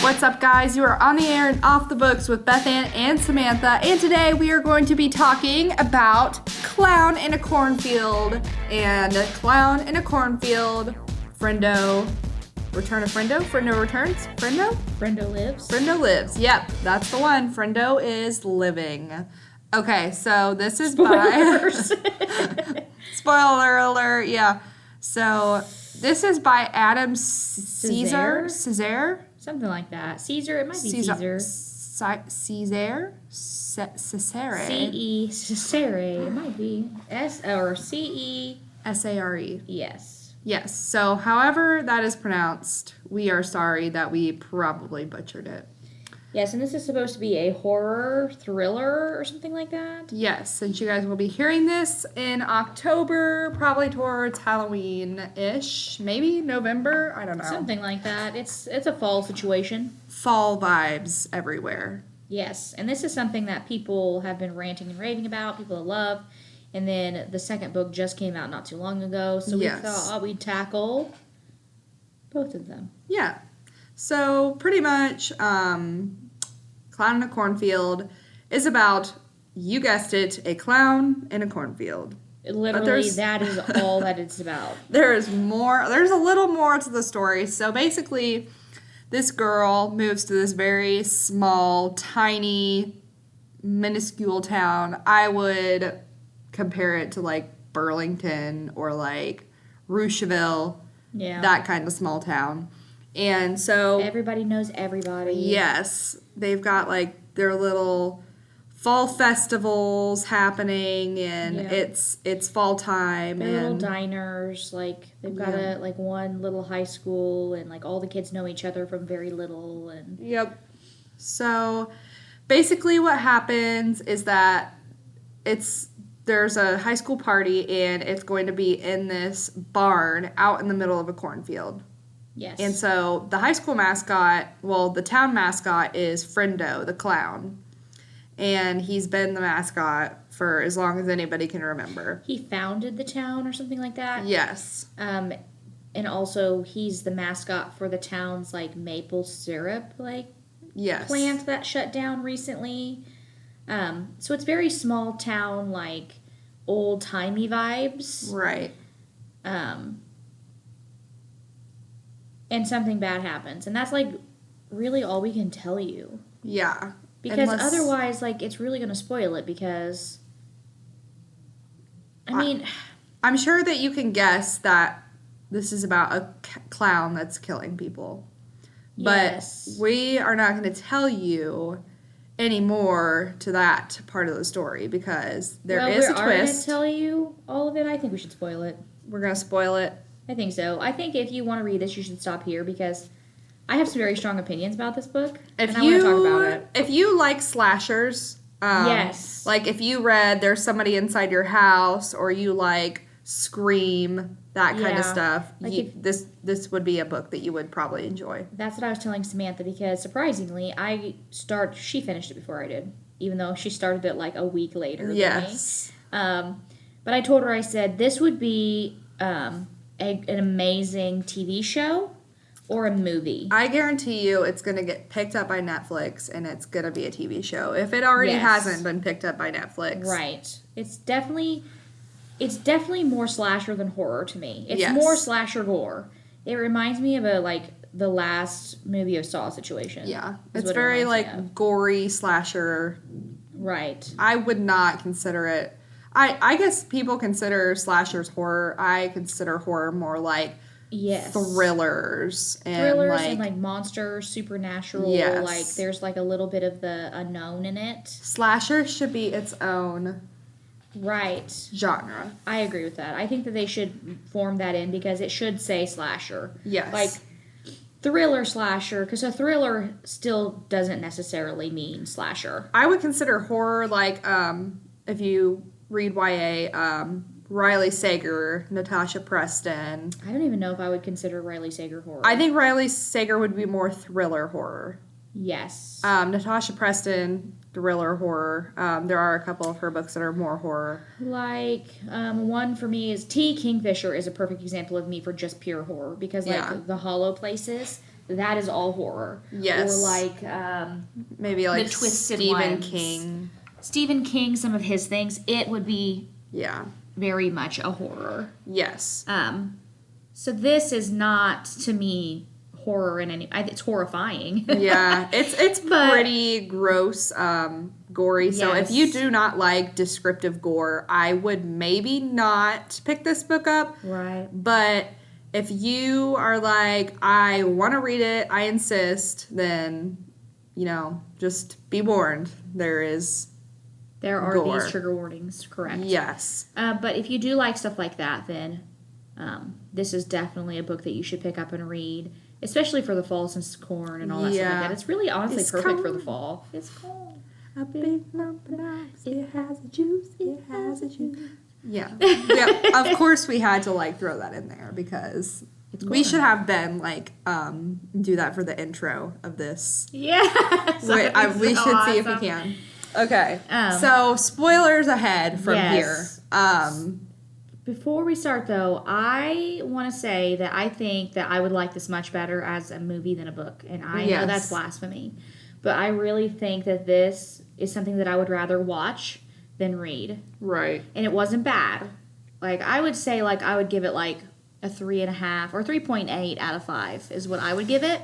What's up, guys? You are on the air and off the books with Bethann and Samantha, and today we are going to be talking about Clown in a Cornfield. And Clown in a Cornfield, Friendo, Return of Friendo? Friendo returns? Friendo? Friendo lives. Friendo lives. Yep, that's the one. Friendo is living. Okay, so this is Spoilers. by... Spoiler alert, yeah. So this is by Adam Caesar? Something like that. Caesar, it might be Caesar. Cesare? C-E, Cesare. It might be. Or C-E. S-A-R-E. Yes. Yes. So however that is pronounced, we are sorry that we probably butchered it. Yes, and this is supposed to be a horror thriller or something like that. Yes, since you guys will be hearing this in October, probably towards Halloween-ish, maybe November, I don't know. Something like that. It's a fall situation. Fall vibes everywhere. Yes, and this is something that people have been ranting and raving about, people love. And then the second book just came out not too long ago, so we thought we'd tackle both of them. Yeah. So pretty much, Clown in a Cornfield is about, you guessed it, a clown in a cornfield. Literally, that is all that it's about. There's more. There's a little more to the story. So basically, this girl moves to this very small, tiny, minuscule town. I would compare it to like Burlington or like Rocheville, that kind of small town. And so everybody knows everybody. Yes, they've got like their little fall festivals happening, and it's fall time. Their little diners, like they've got one little high school, and like all the kids know each other from very little. And yep. So basically, what happens is that there's a high school party, and it's going to be in this barn out in the middle of a cornfield. Yes. And so the high school mascot, the town mascot is Friendo, the clown. And he's been the mascot for as long as anybody can remember. He founded the town or something like that. Yes. And also he's the mascot for the town's like maple syrup plant that shut down recently. So it's very small town, like old-timey vibes. Right. And something bad happens. And that's, like, really all we can tell you. Yeah. Because otherwise, like, it's really going to spoil it because... I mean... I'm sure that you can guess that this is about a clown that's killing people. Yes. But we are not going to tell you any more to that part of the story because there is a twist. We're going to tell you all of it. I think we should spoil it. We're going to spoil it. I think so. I think if you want to read this, you should stop here because I have some very strong opinions about this book, and I want to talk about it. If you like slashers, yes, like if you read There's Somebody Inside Your House, or you like Scream, that kind of stuff, like this would be a book that you would probably enjoy. That's what I was telling Samantha because surprisingly, she finished it before I did, even though she started it like a week later than me. But I told her, I said, this would be... an amazing TV show or a movie. I guarantee you it's going to get picked up by Netflix and it's going to be a TV show. If it already hasn't been picked up by Netflix. Right. It's definitely more slasher than horror to me. It's more slasher gore. It reminds me of the last movie of Saw situation. Yeah. It's very gory slasher. Right. I would not consider it. I guess people consider slashers horror. I consider horror more like thrillers and like monsters, supernatural. Yes. Like there's like a little bit of the unknown in it. Slasher should be its own genre. I agree with that. I think that they should form that in because it should say slasher. Yes. Like thriller slasher, because a thriller still doesn't necessarily mean slasher. I would consider horror like if you read YA, Riley Sager, Natasha Preston. I don't even know if I would consider Riley Sager horror. I think Riley Sager would be more thriller horror. Yes. Natasha Preston, thriller horror. There are a couple of her books that are more horror. Like, one for me is Kingfisher is a perfect example of me for just pure horror because, like, the hollow places, that is all horror. Yes. Or like maybe like the twisted Stephen ones. King. Stephen King, some of his things, it would be very much a horror. Yes. So this is not, to me, horror in any. It's horrifying. Yeah, it's pretty gross, gory. So if you do not like descriptive gore, I would maybe not pick this book up. Right. But if you are like, I want to read it, I insist, then, just be warned. There are gore. These trigger warnings, correct? Yes. But if you do like stuff like that, then this is definitely a book that you should pick up and read. Especially for the fall, since it's corn and all that stuff like that. It's really honestly perfect for the fall. It's corn. A big lump of ice. It has a juice. It has a juice. Yeah. Yeah. Of course we had to throw that in there because we should have Ben do that for the intro of this. Yeah. We should see if we can. Okay. So spoilers ahead from here. Before we start, though, I want to say that I think that I would like this much better as a movie than a book. And I know that's blasphemy. But I really think that this is something that I would rather watch than read. Right. And it wasn't bad. I would say, I would give it, a 3.5 or 3.8 out of 5 is what I would give it.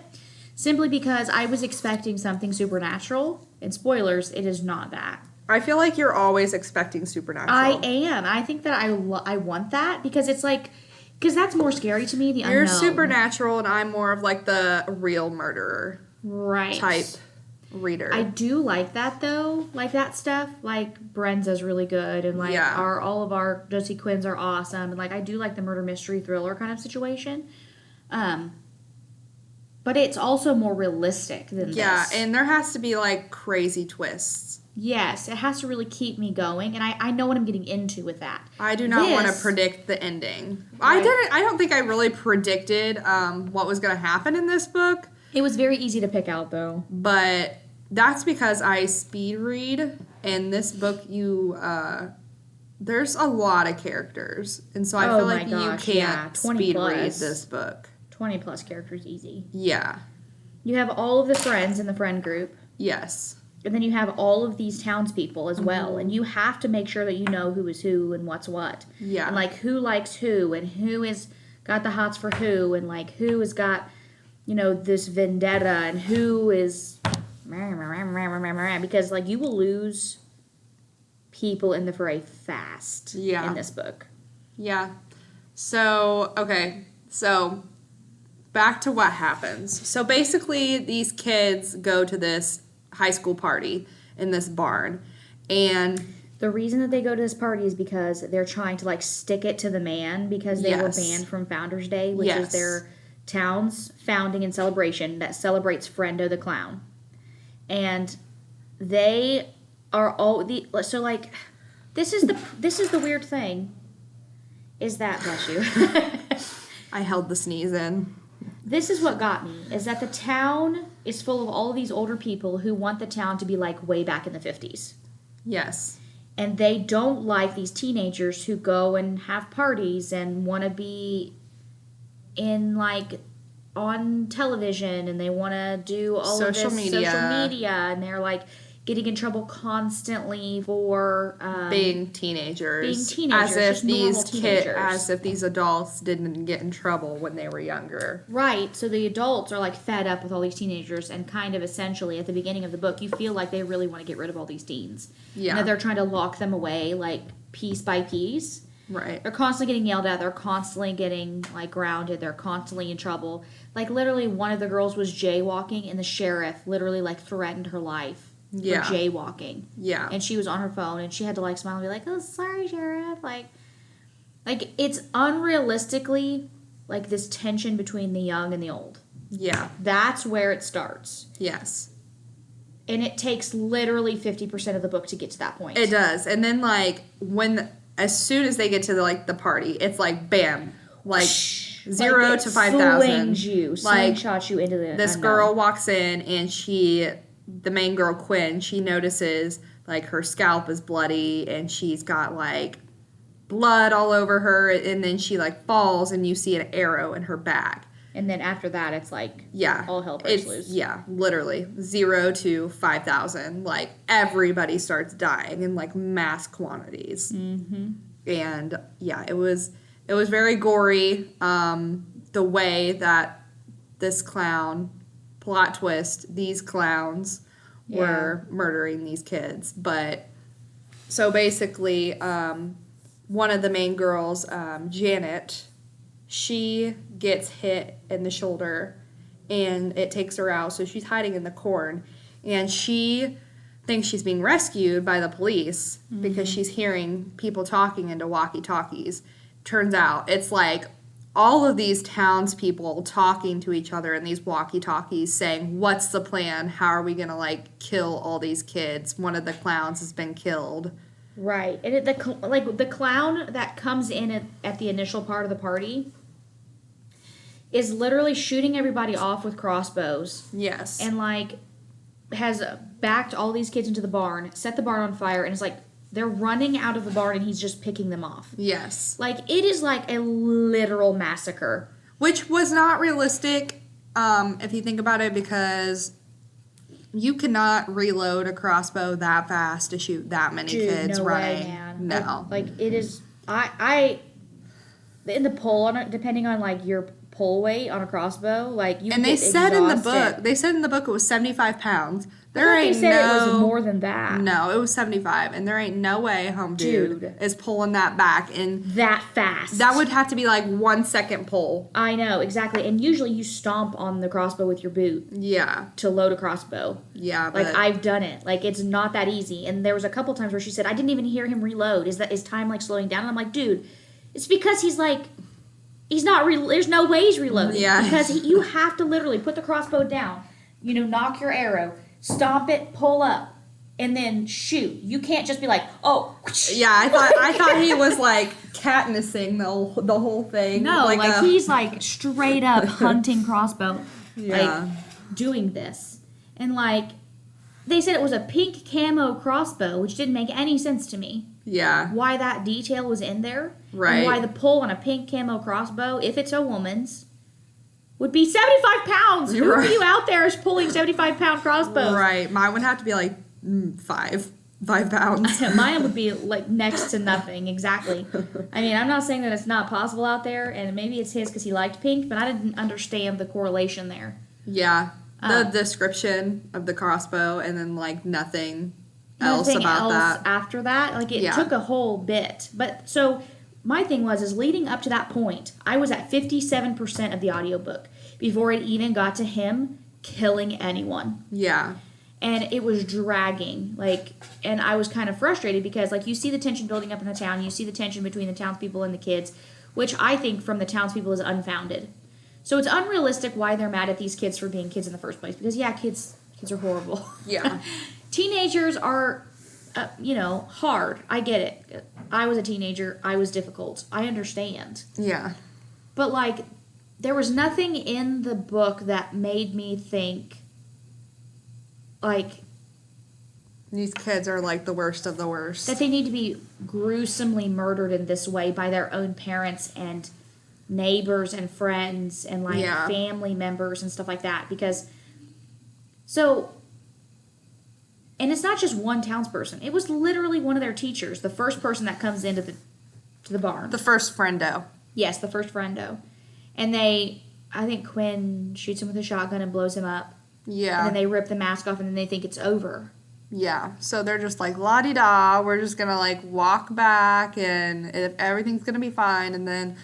Simply because I was expecting something supernatural. And spoilers, it is not that. I feel like you're always expecting supernatural. I am. I think that I want that because it's because that's more scary to me, the unknown. You're supernatural and I'm more of the real murderer type reader. I do like that though, that stuff. Brenza's really good and all of our Josie Quinns are awesome and I do like the murder mystery thriller kind of situation. But it's also more realistic than this. Yeah, and there has to be crazy twists. Yes, it has to really keep me going, and I know what I'm getting into with that. I do not want to predict the ending. Right. I don't think I really predicted what was going to happen in this book. It was very easy to pick out, though. But that's because I speed read, and this book, there's a lot of characters, and so I feel like you can't speed read this book. 20 plus characters easy. Yeah. You have all of the friends in the friend group. Yes. And then you have all of these townspeople as well. And you have to make sure that you know who is who and what's what. Yeah. And who likes who and who is got the hots for who and who has got, this vendetta and who is because you will lose people in the fray fast in this book. Yeah. So, okay. So back to what happens. So basically these kids go to this high school party in this barn, and the reason that they go to this party is because they're trying to stick it to the man because they were banned from Founders Day, which is their town's founding and celebration that celebrates Frendo the clown, and they are all the this is the weird thing is that bless you I held the sneeze in. This is what got me, is that the town is full of all of these older people who want the town to be way back in the 50s. Yes. And they don't like these teenagers who go and have parties and want to be in, on television, and they want to do all of this social media, and they're, getting in trouble constantly for being teenagers. As if these adults didn't get in trouble when they were younger. Right. So the adults are fed up with all these teenagers, and kind of essentially at the beginning of the book, you feel like they really want to get rid of all these teens. Yeah. And that they're trying to lock them away piece by piece. Right. They're constantly getting yelled at. They're constantly getting grounded. They're constantly in trouble. Literally, one of the girls was jaywalking, and the sheriff literally threatened her life. For jaywalking. Yeah. And she was on her phone, and she had to smile and be oh, sorry, sheriff. It's unrealistically this tension between the young and the old. Yeah. That's where it starts. Yes. And it takes literally 50% of the book to get to that point. It does. And then as soon as they get to the party, it's bam. 0 to 5,000. Slings you. Slingshots you into the This girl walks in, and the main girl, Quinn, she notices, her scalp is bloody, and she's got, blood all over her, and then she, falls, and you see an arrow in her back. And then after that, it's like yeah, all hell breaks loose. Yeah, literally 0 to 5,000. Like everybody starts dying in like mass quantities. Mm-hmm. And yeah, it was very gory. The way that this clown, plot twist, these clowns were murdering these kids. But so basically, one of the main girls, Janet, she gets hit in the shoulder and it takes her out. So she's hiding in the corn and she thinks she's being rescued by the police because she's hearing people talking into walkie-talkies. Turns out it's like all of these townspeople talking to each other in these walkie-talkies saying, what's the plan? How are we going to, like, kill all these kids? One of the clowns has been killed. Right. And the clown that comes in at the initial part of the party is literally shooting everybody off with crossbows. Yes. And, like, has backed all these kids into the barn, set the barn on fire, and it's like they're running out of the barn and he's just picking them off. Yes. Like, it is like a literal massacre. Which was not realistic, if you think about it, because you cannot reload a crossbow that fast to shoot that many kids no running. Way, man. No. Like it is, I in the pull on it, depending on like your pull weight on a crossbow, like you. And they said in the book, it was 75 pounds. They said it was more than that. No, it was 75, and there ain't no way Home Dude is pulling that back and that fast. That would have to be like 1 second pull. I know exactly, and usually you stomp on the crossbow with your boot. Yeah. To load a crossbow. Yeah, like I've done it. Like it's not that easy. And there was a couple times where she said, "I didn't even hear him reload. Is time like slowing down?" And I'm like, "Dude, it's because he's like." He's not. There's no way he's reloading. Yeah. Because you have to literally put the crossbow down. Knock your arrow, stomp it, pull up, and then shoot. You can't just be like, oh. Yeah, I thought he was like Katnissing the whole thing. No, he's like straight up hunting crossbow. Yeah. Like doing this, and like they said it was a pink camo crossbow, which didn't make any sense to me. Yeah. Why that detail was in there. Right. And why the pull on a pink camo crossbow, if it's a woman's, would be 75 pounds. Who are you out there is pulling 75-pound crossbows? Right. Mine would have to be like 5 pounds. Mine would be like next to nothing. Exactly. I mean, I'm not saying that it's not possible out there, and maybe it's his because he liked pink, but I didn't understand the correlation there. Yeah. The description of the crossbow and then like nothing else about that after that. Like it took a whole bit. But so my thing is leading up to that point, I was at 57% of the audiobook before it even got to him killing anyone. Yeah. And it was dragging, and I was kind of frustrated because, you see the tension building up in the town, you see the tension between the townspeople and the kids, which I think from the townspeople is unfounded. So it's unrealistic why they're mad at these kids for being kids in the first place, because, kids are horrible. Yeah. Teenagers are, hard. I get it. I was a teenager. I was difficult. I understand. Yeah. But, there was nothing in the book that made me think, these kids are, the worst of the worst. That they need to be gruesomely murdered in this way by their own parents and neighbors and friends and, family members and stuff like that. Because, and it's not just one townsperson. It was literally one of their teachers, the first person that comes into the barn. The first friendo. Yes, the first friendo. And I think Quinn shoots him with a shotgun and blows him up. Yeah. And then they rip the mask off and then they think it's over. Yeah. So they're just like, la-di-da, we're just going to, walk back and everything's going to be fine. And then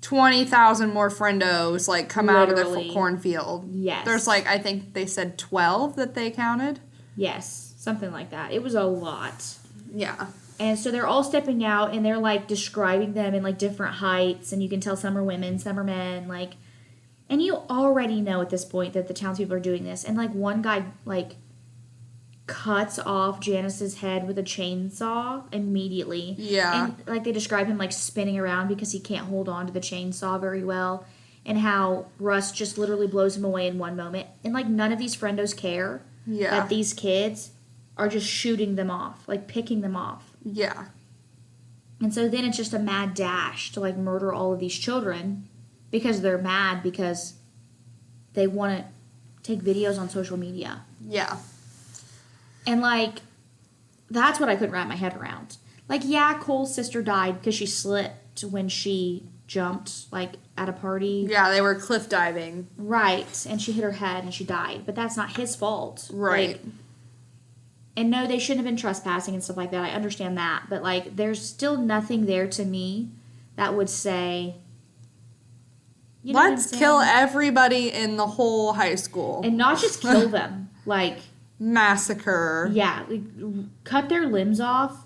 20,000 more friendos, come Literally. out of the cornfield. Yes. There's, I think they said 12 that they counted. Yes. Something like that. It was a lot. Yeah. And so they're all stepping out and they're, describing them in, different heights. And you can tell some are women, some are men, And you already know at this point that the townspeople are doing this. And, one guy, cuts off Janice's head with a chainsaw immediately. Yeah. And, they describe him, spinning around because he can't hold on to the chainsaw very well. And how Russ just literally blows him away in one moment. And, none of these friendos care that these kids are just shooting them off. Picking them off. Yeah. And so then it's just a mad dash to, murder all of these children. Because they're mad because they want to take videos on social media. Yeah. And, like, that's what I couldn't wrap my head around. Like, yeah, Cole's sister died because she slipped when she jumped, like, at a party. Yeah, they were cliff diving. Right. And she hit her head and she died. But that's not his fault. Right. Like, and no, they shouldn't have been trespassing and stuff like that. I understand that. But, like, there's still nothing there to me that would say, you know let's kill everybody in the whole high school. And not just kill them. Like, massacre. Yeah. Like, cut their limbs off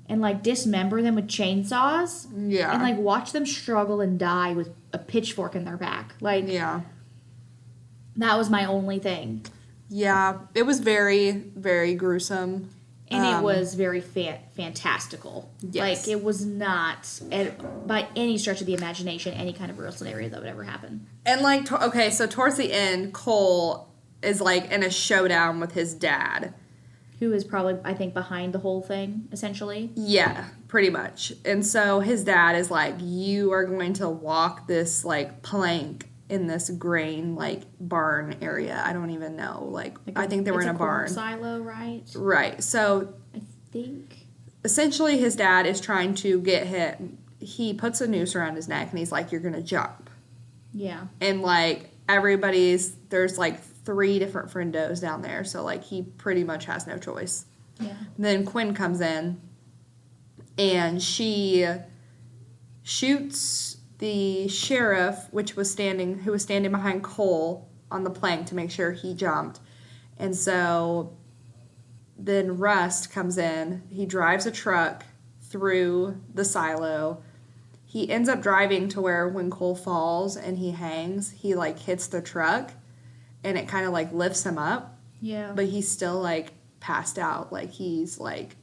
and, like, dismember them with chainsaws. Yeah. And, like, watch them struggle and die with a pitchfork in their back. Like, yeah. That was my only thing. Yeah. It was very, very gruesome. And it was very fantastical. Yes. Like, it was not, by any stretch of the imagination, any kind of real scenario that would ever happen. And, like, okay, so towards the end, Cole is, like, in a showdown with his dad. Who is probably, I think, behind the whole thing, essentially. Yeah, pretty much. And so his dad is like, you are going to walk this, like, plank in this grain, like, barn area. I don't even know. Like I think they were in a barn. Silo, right? Right. So I think. Essentially, his dad is trying to get him. He puts a noose around his neck, and he's like, you're going to jump. Yeah. And, like, there's, like, 3 different friendos down there, so, like, he pretty much has no choice. Yeah. And then Quinn comes in, and she shoots the sheriff, who was standing behind Cole on the plank to make sure he jumped. And so then Rust comes in. He drives a truck through the silo. He ends up driving to where when Cole falls and he hangs, he, like, hits the truck, and it kind of, like, lifts him up. Yeah. But he's still, like, passed out. Like, he's, like,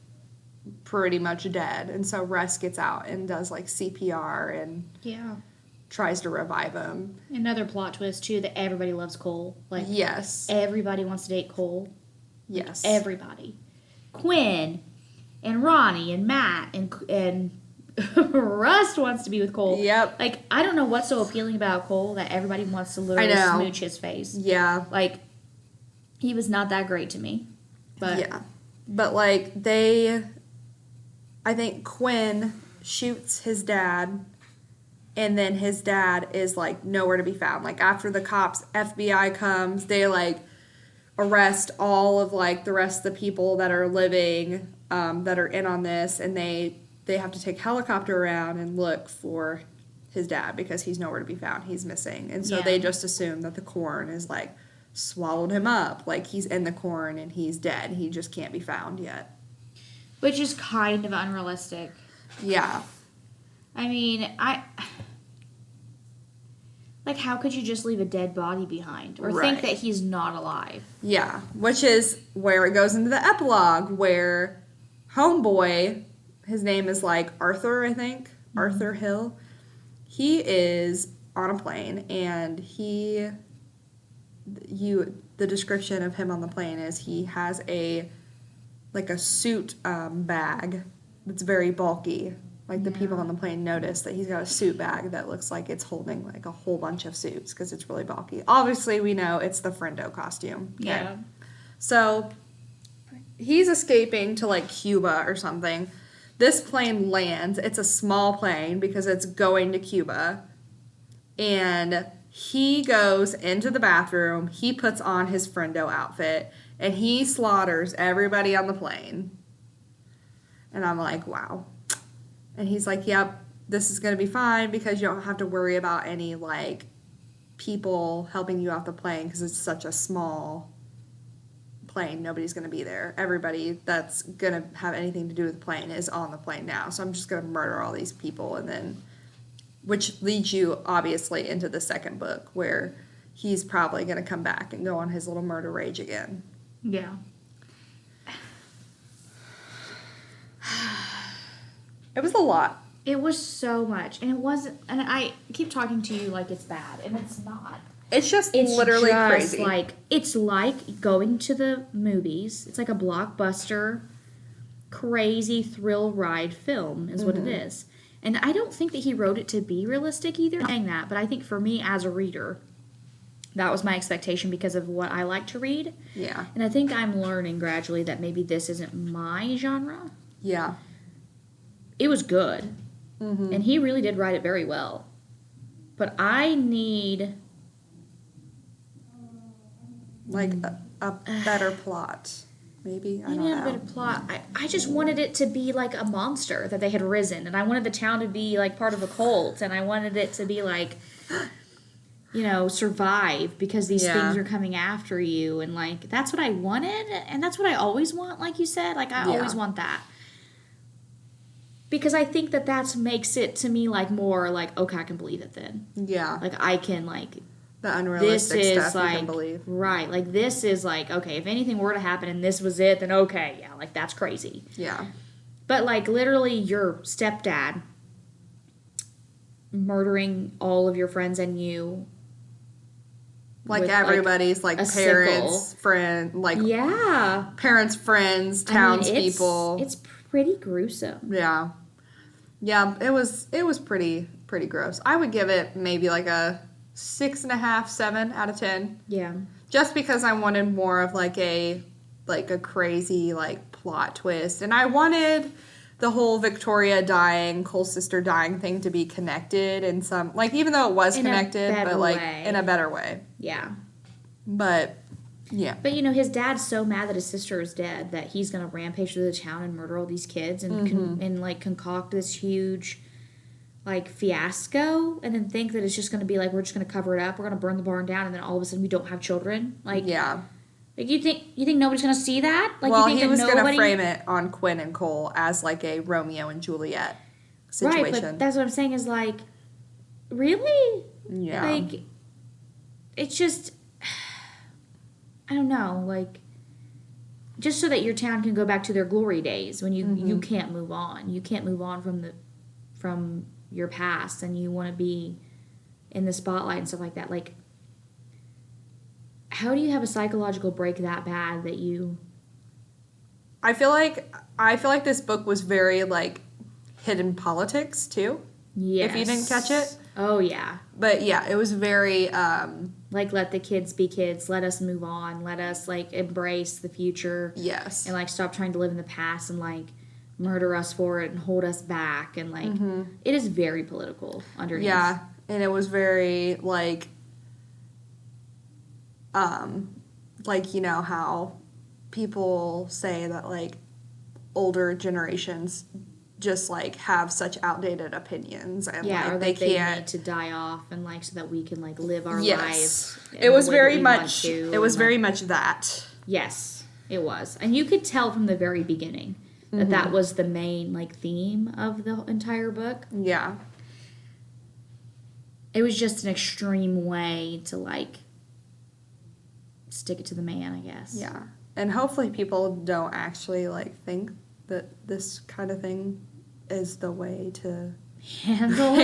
pretty much dead. And so Russ gets out and does, like, CPR and tries to revive him. Another plot twist, too, that everybody loves Cole. Like, yes. Everybody wants to date Cole. Yes. Like, everybody. Quinn and Ronnie and Matt and Rust wants to be with Cole. Yep. Like, I don't know what's so appealing about Cole that everybody wants to literally smooch his face. Yeah. Like, he was not that great to me. But yeah. But, like, I think Quinn shoots his dad, and then his dad is, like, nowhere to be found. Like, after the cops, FBI comes, they, like, arrest all of, like, the rest of the people that are living, that are in on this, and they have to take helicopter around and look for his dad because he's nowhere to be found. He's missing. And so they just assume that the corn is, like, swallowed him up. Like, he's in the corn and he's dead. He just can't be found yet. Which is kind of unrealistic. Yeah. I mean, like, how could you just leave a dead body behind? Or think that he's not alive? Yeah. Which is where it goes into the epilogue, where Homeboy, his name is, like, Arthur, I think. Mm-hmm. Arthur Hill. He is on a plane, and the description of him on the plane is he has a suit bag that's very bulky. Like, the people on the plane notice that he's got a suit bag that looks like it's holding, like, a whole bunch of suits because it's really bulky. Obviously, we know it's the Friendo costume. Okay? Yeah. So, he's escaping to, like, Cuba or something. This plane lands. It's a small plane because it's going to Cuba. And he goes into the bathroom. He puts on his Friendo outfit. And he slaughters everybody on the plane. And I'm like, wow. And he's like, yep, this is going to be fine because you don't have to worry about any, like, people helping you off the plane because it's such a small plane. Nobody's going to be there. Everybody that's going to have anything to do with the plane is on the plane now. So I'm just going to murder all these people. And then, which leads you, obviously, into the second book where he's probably going to come back and go on his little murder rage again. Yeah. It was a lot. It was so much. And it wasn't, and I keep talking to you like it's bad, and it's not. It's literally crazy. It's like going to the movies. It's like a blockbuster, crazy thrill ride film is what it is. And I don't think that he wrote it to be realistic either. I'm saying that, but I think for me as a reader, That was my expectation because of what I like to read. Yeah. And I think I'm learning gradually that maybe this isn't my genre. Yeah. It was good. Mm-hmm. And he really did write it very well. But I need... like a better plot. Maybe? I don't know. A better plot. I just wanted it to be like a monster that they had risen. And I wanted the town to be like part of a cult. And I wanted it to be like... survive because these things are coming after you. And, like, that's what I wanted. And that's what I always want, like you said. Like, I always want that. Because I think that makes it, to me, like, more, like, okay, I can believe it then. Yeah. Like, I can, like... the unrealistic stuff you can believe. Right. Like, this is, like, okay, if anything were to happen and this was it, then okay, yeah, like, that's crazy. Yeah. But, like, literally your stepdad murdering all of your friends and you... like everybody's, like parents, friends, like parents, friends, townspeople. It's pretty gruesome. Yeah, yeah. It was pretty gross. I would give it maybe like a 6.5, 7 out of 10. Yeah, just because I wanted more of like a crazy like plot twist, and I wanted the whole Victoria dying, Cole's sister dying thing to be connected in some, like, even though it was connected, but like in a better way. Yeah. But yeah. But his dad's so mad that his sister is dead that he's gonna rampage through the town and murder all these kids and concoct this huge like fiasco, and then think that it's just gonna be like, we're just gonna cover it up, we're gonna burn the barn down, and then all of a sudden we don't have children. Like, yeah. Like, you think nobody's gonna see that? Like, well, you think he was gonna frame it on Quinn and Cole as like a Romeo and Juliet situation. Right, but that's what I'm saying is like, really? Yeah. Like, it's just, I don't know, like, just so that your town can go back to their glory days when you can't move on. You can't move on from your past, and you want to be in the spotlight and stuff like that. Like, how do you have a psychological break that bad that you... I feel like this book was very, like, hidden politics, too. Yes. If you didn't catch it. Oh, yeah. But, yeah, it was very... like, let the kids be kids. Let us move on. Let us, like, embrace the future. Yes. And, like, stop trying to live in the past and, like, murder us for it and hold us back. And, like, it is very political underneath. Yeah. And it was very, like... like, how people say that, like, older generations just, like, have such outdated opinions, and like, or they can't need to die off, and like, so that we can like live our lives. It was very much very much that. Yes, it was. And you could tell from the very beginning that was the main like theme of the entire book. Yeah. It was just an extreme way to like stick it to the man, I guess. Yeah. And hopefully people don't actually like think that this kind of thing is the way to handle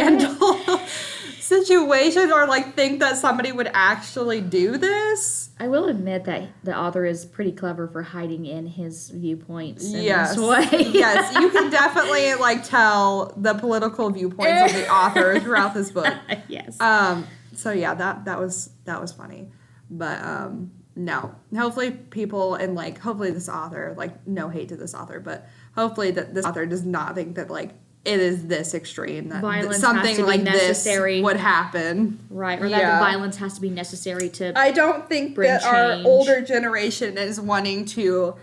situations, or like think that somebody would actually do this. I will admit that the author is pretty clever for hiding in his viewpoints in this way. Yes, you can definitely like tell the political viewpoints of the author throughout this book. Yes. So yeah, that was funny. But no. Hopefully people, and like hopefully this author, like no hate to this author, but hopefully that this author does not think that like it is this extreme, that something like necessary. This would happen. Right, or that the violence has to be necessary to I don't think that our older generation is wanting to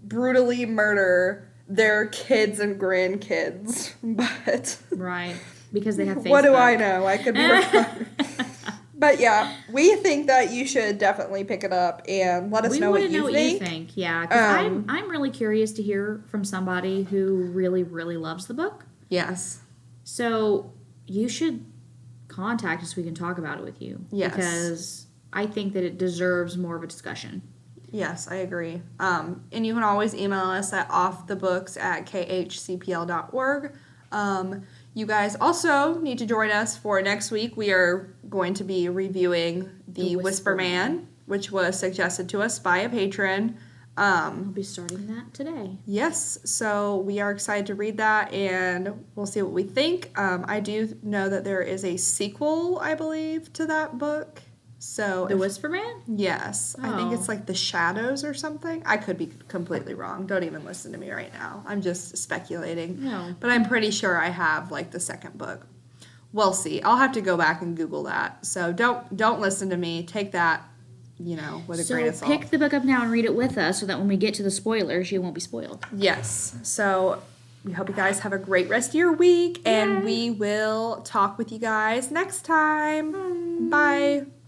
brutally murder their kids and grandkids, but... Right, because they have Facebook. What do I know? I could be wrong. But yeah, we think that you should definitely pick it up and let us know what you think. We want to know what you think, yeah. Because I'm really curious to hear from somebody who really, really loves the book. Yes. So you should contact us so we can talk about it with you. Yes. Because I think that it deserves more of a discussion. Yes, I agree. And you can always email us at offthebooks@khcpl.org. You guys also need to join us for next week. We are going to be reviewing The Whisper Man, which was suggested to us by a patron. We'll be starting that today. Yes, so we are excited to read that, and we'll see what we think. I do know that there is a sequel, I believe, to that book. So The Whisper Man? Yes. I think Oh. it's like The Shadows or something. I could be completely wrong. Don't even listen to me right now. I'm just speculating. No. But I'm pretty sure I have like the second book. We'll see. I'll have to go back and Google that. So don't listen to me. Take that, with a grain of So salt. pick the book up now and read it with us so that when we get to the spoilers, you won't be spoiled. Yes. So we hope you guys have a great rest of your week, and we will talk with you guys next time. Bye.